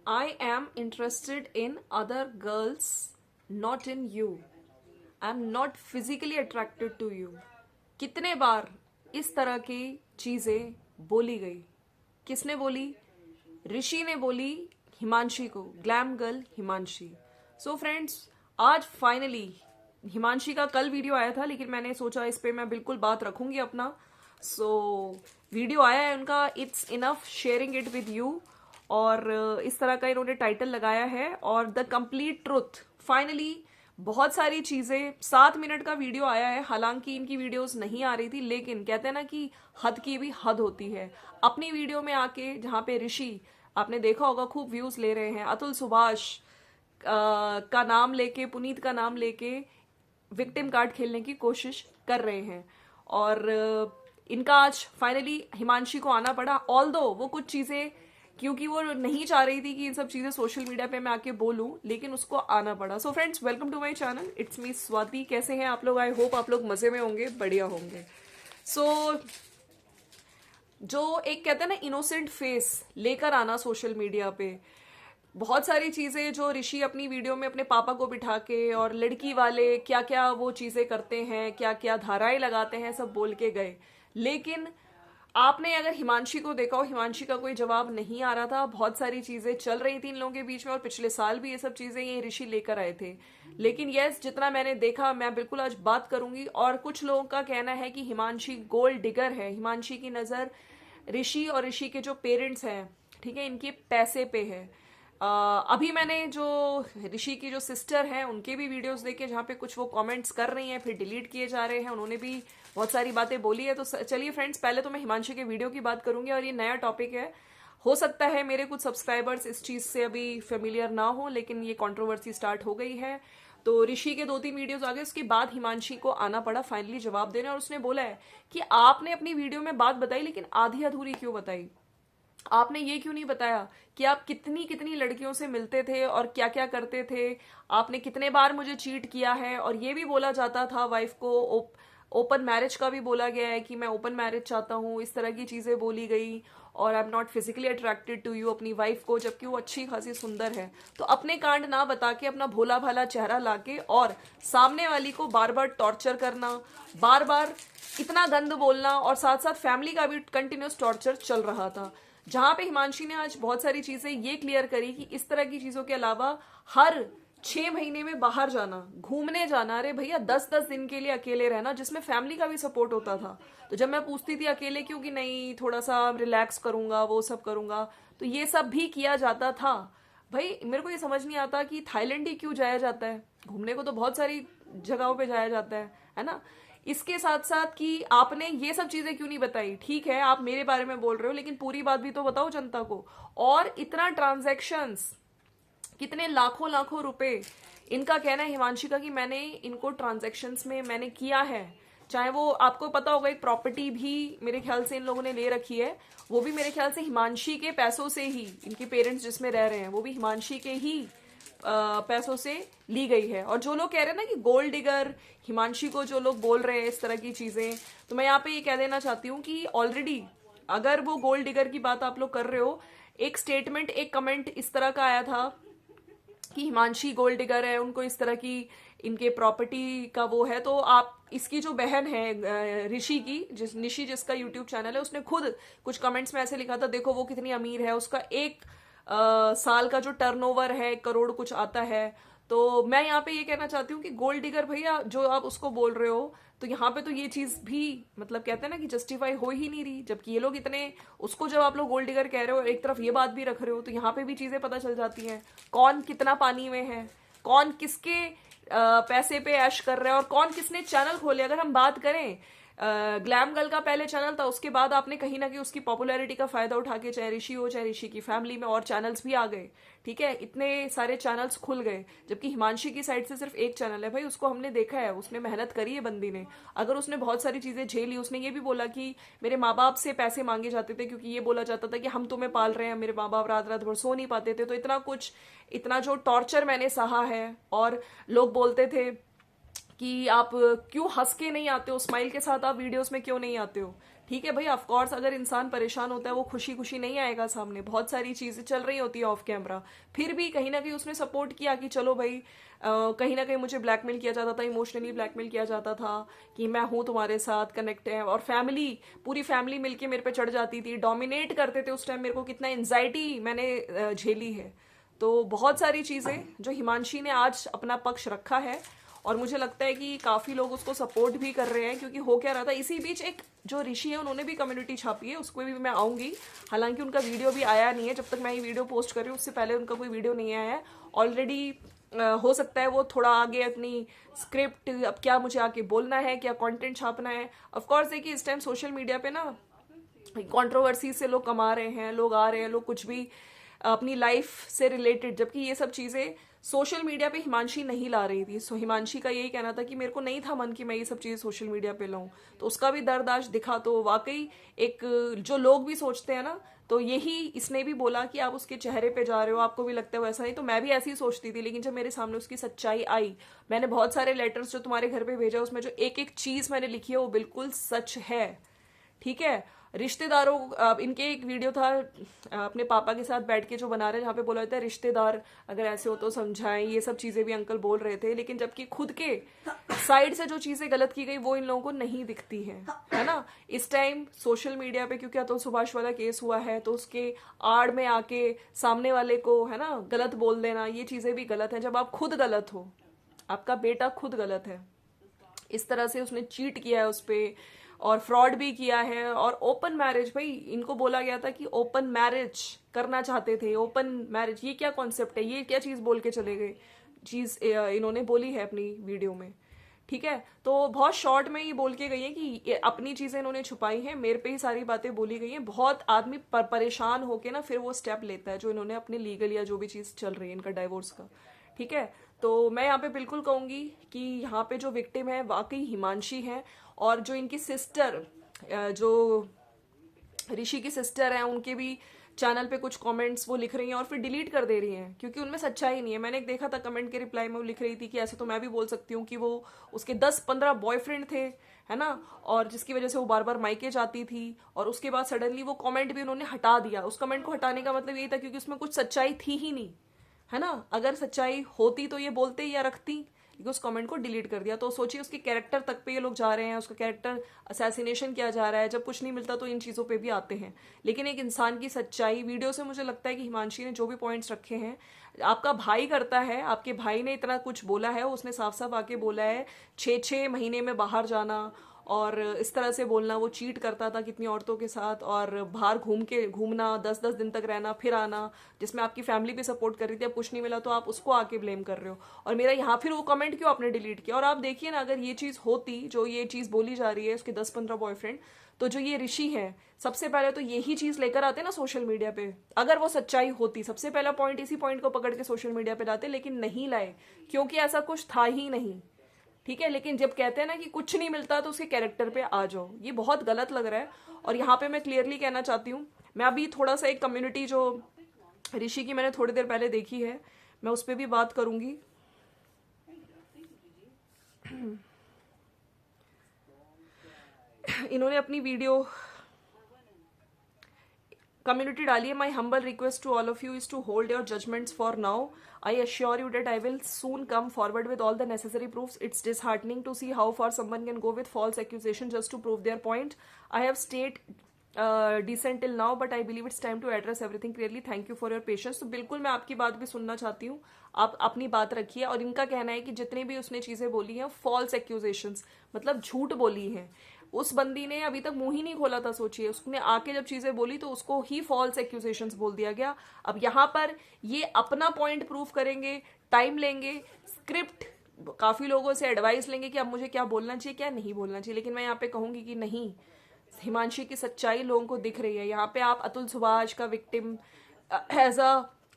I am interested in other girls, not in you. I am not physically attracted to you. कितने बार इस तरह की चीजें बोली गई? किसने बोली? ऋषि ने बोली हिमांशी को, glam girl Himanshi. So friends, आज फाइनली हिमांशी का कल वीडियो आया था, लेकिन मैंने सोचा इस पे मैं बिल्कुल बात रखूंगी अपना। वीडियो आया है उनका, it's enough sharing it with you. और इस तरह का इन्होंने टाइटल लगाया है, और द कंप्लीट ट्रुथ। फाइनली बहुत सारी चीजें, 7 मिनट का वीडियो आया है। हालांकि इनकी वीडियोस नहीं आ रही थी, लेकिन कहते हैं ना कि हद की भी हद होती है। अपनी वीडियो में आके जहां पे ऋषि, आपने देखा होगा, खूब व्यूज ले रहे हैं, अतुल सुभाष का नाम लेके, पुनीत का नाम लेके विक्टिम कार्ड खेलने की कोशिश कर रहे हैं। और इनका आज फाइनली हिमांशी को आना पड़ा। ऑल्दो वो कुछ चीजें, क्योंकि वो नहीं चाह रही थी कि इन सब चीजें सोशल मीडिया पे मैं आके बोलूं, लेकिन उसको आना पड़ा। So friends, welcome to my channel, it's me Swati. कैसे हैं आप लोग? आई होप आप लोग मजे में होंगे, बढ़िया होंगे। जो एक कहते हैं ना इनोसेंट फेस लेकर आना सोशल मीडिया पे, बहुत सारी चीजें जो ऋषि अपनी वीडियो में अपने पापा को बिठा के, और लड़की वाले क्या क्या वो चीजें करते हैं, क्या क्या धाराएं लगाते हैं, सब बोल के गए। लेकिन आपने अगर हिमांशी को देखा हो, हिमांशी का कोई जवाब नहीं आ रहा था। बहुत सारी चीजें चल रही थी इन लोगों के बीच में, और पिछले साल भी ये सब चीजें ये ऋषि लेकर आए थे। लेकिन यस, जितना मैंने देखा, मैं बिल्कुल आज बात करूंगी। और कुछ लोगों का कहना है कि हिमांशी गोल्ड डिगर है। हिमांशी की नजर ऋषि और ऋषि के जो पेरेंट्स हैं, ठीक है, इनके पैसे पे है। अभी मैंने जो ऋषि की जो सिस्टर हैं उनके भी वीडियोस देखे, जहाँ पे कुछ वो कमेंट्स कर रही हैं, फिर डिलीट किए जा रहे हैं। उन्होंने भी बहुत सारी बातें बोली है। तो चलिए फ्रेंड्स, पहले तो मैं हिमांशी के वीडियो की बात करूंगी, और ये नया टॉपिक है। हो सकता है मेरे कुछ सब्सक्राइबर्स इस चीज से अभी फेमिलियर ना हो, लेकिन ये कंट्रोवर्सी स्टार्ट हो गई है। तो ऋषि के 2-3 वीडियोस आ गए, उसके बाद हिमांशी को आना पड़ा फाइनली जवाब देने। और उसने बोला है कि आपने अपनी वीडियो में बात बताई, लेकिन आधी अधूरी क्यों बताई? आपने ये क्यों नहीं बताया कि आप कितनी कितनी लड़कियों से मिलते थे और क्या क्या करते थे? आपने कितने बार मुझे चीट किया है? और ये भी बोला जाता था वाइफ को, ओपन मैरिज का भी बोला गया है कि मैं ओपन मैरिज चाहता हूँ, इस तरह की चीजें बोली गई। और I am not physically attracted to you, अपनी वाइफ को, जबकि वो अच्छी खासी सुंदर है। तो अपने कांड ना बता के, अपना भोला भाला चेहरा लाके, और सामने वाली को बार बार टॉर्चर करना, बार बार इतना गंद बोलना, और साथ साथ फैमिली का भी कंटिन्यूस टॉर्चर चल रहा था। जहां पे हिमांशी ने आज बहुत सारी चीजें ये क्लियर करी कि इस तरह की चीजों के अलावा हर 6 महीने में बाहर जाना, घूमने जाना, अरे भैया 10-10 दिन के लिए अकेले रहना, जिसमें फैमिली का भी सपोर्ट होता था। तो जब मैं पूछती थी अकेले क्यों, कि नहीं थोड़ा सा रिलैक्स करूंगा, वो सब करूंगा, तो ये सब भी किया जाता था। भाई मेरे को ये समझ नहीं आता कि थाईलैंड ही क्यों जाया जाता है? घूमने को तो बहुत सारी जगहों पे जाया जाता है ना? इसके साथ साथ कि आपने ये सब चीजें क्यों नहीं बताई? ठीक है, आप मेरे बारे में बोल रहे हो, लेकिन पूरी बात भी तो बताओ जनता को। और इतना ट्रांजैक्शंस, कितने लाखों लाखों रुपए, इनका कहना है हिमांशी का कि मैंने इनको ट्रांजैक्शंस में मैंने किया है। चाहे वो, आपको पता होगा, एक प्रॉपर्टी भी मेरे ख्याल से इन लोगों ने ले रखी है, वो भी मेरे ख्याल से हिमांशी के पैसों से ही, इनके पेरेंट्स जिसमें रह रहे हैं वो भी हिमांशी के ही पैसों से ली गई है। और जो लोग कह रहे हैं ना कि गोल्ड डिगर, हिमांशी को जो लोग बोल रहे हैं इस तरह की चीजें, तो मैं यहाँ पे ये कह देना चाहती हूँ कि ऑलरेडी अगर वो गोल्ड डिगर की बात आप लोग कर रहे हो, एक स्टेटमेंट, एक कमेंट इस तरह का आया था कि हिमांशी गोल्ड डिगर है, उनको इस तरह की इनके प्रॉपर्टी का वो है। तो आप, इसकी जो बहन है ऋषि की, निशी जिसका यूट्यूब चैनल है, उसने खुद कुछ कमेंट्स में ऐसे लिखा था, देखो वो कितनी अमीर है, उसका एक साल का जो टर्नओवर है 1 करोड़ कुछ आता है। तो मैं यहाँ पे ये कहना चाहती हूँ कि गोल्ड डिगर भैया जो आप उसको बोल रहे हो, तो यहाँ पे तो ये चीज भी, मतलब कहते हैं ना कि जस्टिफाई हो ही नहीं रही। जबकि ये लोग इतने, उसको जब आप लोग गोल्ड डिगर कह रहे हो, एक तरफ ये बात भी रख रहे हो, तो यहाँ पे भी चीजें पता चल जाती हैं, कौन कितना पानी में है, कौन किसके पैसे पे ऐश कर रहा है, और कौन किसने चैनल खोले। अगर हम बात करें, ग्लैम गर्ल का पहले चैनल था, उसके बाद आपने कहीं ना कहीं उसकी पॉपुलैरिटी का फायदा उठा के, चाहे ऋषि हो, चाहे ऋषि की फैमिली में और चैनल्स भी आ गए, ठीक है, इतने सारे चैनल्स खुल गए। जबकि हिमांशी की साइड से सिर्फ एक चैनल है। भाई उसको हमने देखा है, उसने मेहनत करी है बंदी ने। अगर उसने बहुत सारी चीजें झेली, उसने ये भी बोला कि मेरे माँ बाप से पैसे मांगे जाते थे, क्योंकि ये बोला जाता था कि हम तुम्हें पाल रहे हैं, मेरे माँ बाप रात रात भर सो नहीं पाते थे। तो इतना कुछ, इतना जो टॉर्चर मैंने सहा है। और लोग बोलते थे कि आप क्यों हंस के नहीं आते हो, स्माइल के साथ आप वीडियोस में क्यों नहीं आते हो, ठीक है भाई, ऑफ कोर्स अगर इंसान परेशान होता है वो खुशी खुशी नहीं आएगा सामने, बहुत सारी चीजें चल रही होती है ऑफ कैमरा, फिर भी कहीं ना कहीं उसने सपोर्ट किया कि चलो भाई, कहीं ना कहीं मुझे ब्लैकमेल किया जाता था, इमोशनली ब्लैकमेल किया जाता था कि मैं हूं तुम्हारे साथ कनेक्ट है, और फैमिली, पूरी फैमिली मिलके मेरे पे चढ़ जाती थी, डोमिनेट करते थे उस टाइम मेरे को, कितना एंजाइटी मैंने झेली है। तो बहुत सारी चीजें जो हिमांशी ने आज अपना पक्ष रखा है, और मुझे लगता है कि काफी लोग उसको सपोर्ट भी कर रहे हैं, क्योंकि हो क्या रहा था इसी बीच, एक जो ऋषि है उन्होंने भी कम्युनिटी छापी है, उसको भी मैं आऊंगी। हालांकि उनका वीडियो भी आया नहीं है, जब तक मैं ये वीडियो पोस्ट कर रही हूँ उससे पहले उनका कोई वीडियो नहीं आया है ऑलरेडी। हो सकता है वो थोड़ा आगे अपनी स्क्रिप्ट, अब क्या मुझे आके बोलना है, क्या कंटेंट छापना है। ऑफ कोर्स देखिए इस टाइम सोशल मीडिया पे ना कंट्रोवर्सी से लोग कमा रहे हैं, लोग आ रहे हैं, लोग कुछ भी अपनी लाइफ से रिलेटेड, जबकि ये सब चीजें सोशल मीडिया पे हिमांशी नहीं ला रही थी। सो हिमांशी का यही कहना था कि मेरे को नहीं था मन कि मैं ये सब चीजें सोशल मीडिया पे लाऊं, तो उसका भी दर्द आज दिखा। तो वाकई एक, जो लोग भी सोचते हैं ना, तो यही इसने भी बोला कि आप उसके चेहरे पे जा रहे हो, आपको भी लगता है वैसा ही। तो मैं भी ऐसी ही सोचती थी, लेकिन जब मेरे सामने उसकी सच्चाई आई, मैंने बहुत सारे लेटर्स जो तुम्हारे घर पे भेजा, उसमें जो एक एक चीज मैंने लिखी है वो बिल्कुल सच है। ठीक है, रिश्तेदारों, इनके एक वीडियो था अपने पापा के साथ बैठ के जो बना रहे, जहाँ पे बोला जाता है रिश्तेदार अगर ऐसे हो तो समझाएं, ये सब चीजें भी अंकल बोल रहे थे, लेकिन जबकि खुद के साइड से जो चीजें गलत की गई वो इन लोगों को नहीं दिखती है ना। इस टाइम सोशल मीडिया पे क्योंकि अतुल सुभाष वाला केस हुआ है, तो उसके आड़ में आके सामने वाले को है ना गलत बोल देना, ये चीजें भी गलत है। जब आप खुद गलत हो, आपका बेटा खुद गलत है, इस तरह से उसने चीट किया है उस पे, और फ्रॉड भी किया है, और ओपन मैरिज, भाई इनको बोला गया था कि ओपन मैरिज करना चाहते थे, ओपन मैरिज ये क्या कॉन्सेप्ट है, ये क्या चीज बोल के चले गए, चीज इन्होंने बोली है अपनी वीडियो में। ठीक है, तो बहुत शॉर्ट में ये बोल के गई है कि ये अपनी चीजें इन्होंने छुपाई हैं, मेरे पे ही सारी बातें बोली गई हैं। बहुत आदमी परेशान होके ना फिर वो स्टेप लेता है जो इन्होंने अपने लीगल या जो भी चीज चल रही है इनका डाइवोर्स का। ठीक है, तो मैं यहाँ पे बिल्कुल कहूंगी कि यहाँ पे जो विक्टिम है वाकई हिमांशी है, और जो इनकी सिस्टर, जो ऋषि की सिस्टर है, उनके भी चैनल पे कुछ कमेंट्स वो लिख रही हैं और फिर डिलीट कर दे रही हैं, क्योंकि उनमें सच्चाई नहीं है। मैंने एक देखा था कमेंट के रिप्लाई में, वो लिख रही थी कि ऐसे तो मैं भी बोल सकती हूँ कि वो उसके 10-15 बॉयफ्रेंड थे, है ना, और जिसकी वजह से वो बार बार मायके जाती थी, और उसके बाद सडनली वो कमेंट भी उन्होंने हटा दिया। उस कमेंट को हटाने का मतलब यही था क्योंकि उसमें कुछ सच्चाई थी ही नहीं, है ना। अगर सच्चाई होती तो ये बोलते या रखती, लेकिन उस कमेंट को डिलीट कर दिया। तो सोचिए उसके कैरेक्टर तक पे ये लोग जा रहे हैं, उसका कैरेक्टर असैसिनेशन किया जा रहा है। जब कुछ नहीं मिलता तो इन चीजों पे भी आते हैं, लेकिन एक इंसान की सच्चाई वीडियो से मुझे लगता है कि हिमांशी ने जो भी पॉइंट्स रखे हैं, आपका भाई करता है, आपके भाई ने इतना कुछ बोला है, उसने साफ साफ आके बोला है 6-6 महीने में बाहर जाना और इस तरह से बोलना, वो चीट करता था कितनी औरतों के साथ, और बाहर घूमना 10-10 दिन तक रहना फिर आना, जिसमें आपकी फैमिली भी सपोर्ट कर रही थी। अब कुछ नहीं मिला तो आप उसको आके ब्लेम कर रहे हो, और मेरा यहाँ फिर वो कमेंट क्यों आपने डिलीट किया। और आप देखिए ना, अगर ये चीज होती, जो ये चीज बोली जा रही है उसके 10-15 बॉयफ्रेंड, तो जो ये ऋषि है सबसे पहले तो यही चीज लेकर आते ना सोशल मीडिया पे। अगर वो सच्चाई होती, सबसे पहला पॉइंट इसी पॉइंट को पकड़ के सोशल मीडिया पे लाते, लेकिन नहीं लाए क्योंकि ऐसा कुछ था ही नहीं। ठीक है, लेकिन जब कहते हैं ना कि कुछ नहीं मिलता तो उसके कैरेक्टर पे आ जाओ, ये बहुत गलत लग रहा है। और यहाँ पे मैं क्लियरली कहना चाहती हूँ, मैं अभी थोड़ा सा एक कम्युनिटी जो ऋषि की मैंने थोड़ी देर पहले देखी है, मैं उस पर भी बात करूंगी। इन्होंने अपनी वीडियो कम्युनिटी डाली है, my humble request to all of you is to hold your judgements for now. I assure you that I will soon come forward with all the necessary proofs. It's disheartening to see how far someone can go with false accusation just to prove their point. I have stayed decent till now, but I believe it's time to address everything clearly. Thank you for your patience. तो बिल्कुल मैं आपकी बात भी सुनना चाहती हूँ, आप अपनी बात रखिए. और इनका कहना है कि जितने भी उसने चीजें बोली हैं फॉल्स एक्यूजेशंस, मतलब झूठ बोली हैं. उस बंदी ने अभी तक मुंह ही नहीं खोला था. सोचिए, उसने आके जब चीजें बोली तो उसको ही फॉल्स एक्यूजेशंस बोल दिया गया. अब यहाँ पर ये अपना पॉइंट प्रूव करेंगे, टाइम लेंगे, स्क्रिप्ट काफी लोगों से एडवाइस लेंगे कि अब मुझे क्या बोलना चाहिए क्या नहीं बोलना चाहिए. लेकिन मैं यहाँ पे कहूंगी कि नहीं, हिमांशी की सच्चाई लोगों को दिख रही है. यहाँ पे आप अतुल सुभाष का विक्टिम एज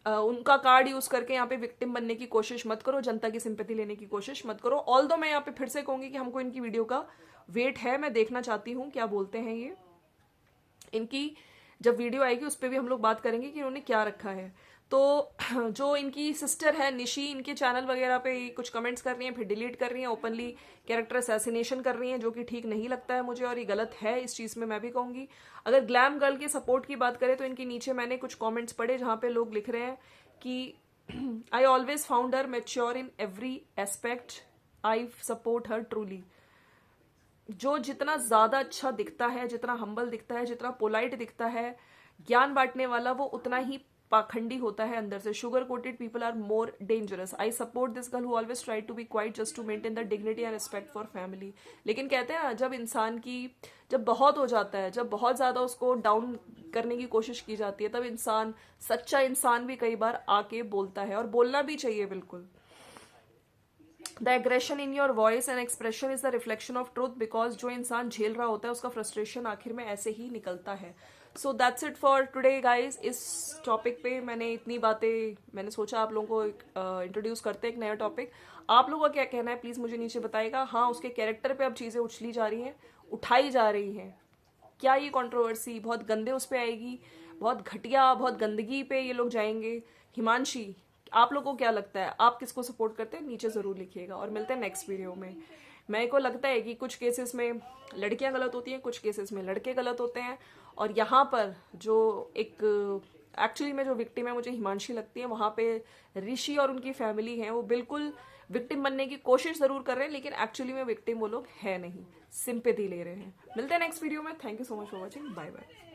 उनका कार्ड यूज करके यहाँ पे विक्टिम बनने की कोशिश मत करो, जनता की सिंपैथी लेने की कोशिश मत करो. ऑल्दो मैं यहाँ पे फिर से कहूंगी कि हमको इनकी वीडियो का वेट है, मैं देखना चाहती हूँ क्या बोलते हैं ये. इनकी जब वीडियो आएगी उस पर भी हम लोग बात करेंगे कि इन्होंने क्या रखा है. तो जो इनकी सिस्टर है निशी, इनके चैनल वगैरह पे कुछ कमेंट्स कर रही हैं, फिर डिलीट कर रही हैं, ओपनली कैरेक्टर असैसिनेशन कर रही हैं, जो कि ठीक नहीं लगता है मुझे और ये गलत है। इस चीज़ में मैं भी कहूँगी। अगर ग्लैम गर्ल के सपोर्ट की बात करें तो इनके नीचे मैंने कुछ कॉमेंट्स पढ़े जहाँ पे लोग लिख रहे हैं कि I always found her mature in every aspect, I support her truly. जो जितना ज्यादा अच्छा दिखता है, जितना हम्बल दिखता है, जितना पोलाइट दिखता है, ज्ञान बांटने वाला, वो उतना ही पाखंडी होता है अंदर से। Sugar coated people are more dangerous. I support this girl who always try to be quiet just to maintain the dignity and respect for family. लेकिन कहते हैं ना, जब इंसान की जब बहुत हो जाता है, जब बहुत ज्यादा उसको डाउन करने की कोशिश की जाती है, तब इंसान, सच्चा इंसान भी कई बार आके बोलता है, और बोलना भी चाहिए बिल्कुल। The aggression in your voice and expression is the reflection of truth, because जो इंसान झेल रहा होता है उसका फ्रस्ट्रेशन आखिर में ऐसे ही निकलता है। So that's it for today guys. इस टॉपिक पे मैंने इतनी बातें, मैंने सोचा आप लोगों को इंट्रोड्यूस करते हैं एक नया टॉपिक। आप लोगों का क्या कहना है प्लीज मुझे नीचे बताइएगा। हाँ, उसके कैरेक्टर पे अब चीजें उछली जा रही हैं, उठाई जा रही हैं। क्या ये कंट्रोवर्सी बहुत गंदे उस पे आएगी, बहुत घटिया, बहुत गंदगी पे ये लोग जाएंगे? हिमांशी, आप लोगों को क्या लगता है? आप किसको सपोर्ट करते हैं? नीचे जरूर लिखिएगा, और मिलते हैं नेक्स्ट वीडियो में। मेरे को लगता है कि कुछ केसेस में लड़कियां गलत होती हैं, कुछ केसेस में लड़के गलत होते हैं, और यहाँ पर जो एक एक्चुअली में जो विक्टिम है मुझे हिमांशी लगती है, वहां पे ऋषि और उनकी फैमिली है वो बिल्कुल विक्टिम बनने की कोशिश जरूर कर रहे हैं, लेकिन एक्चुअली में विक्टिम वो लोग है नहीं, सिंपैथी ले रहे हैं। मिलते हैं नेक्स्ट वीडियो में। Thank you so much for watching. Bye bye.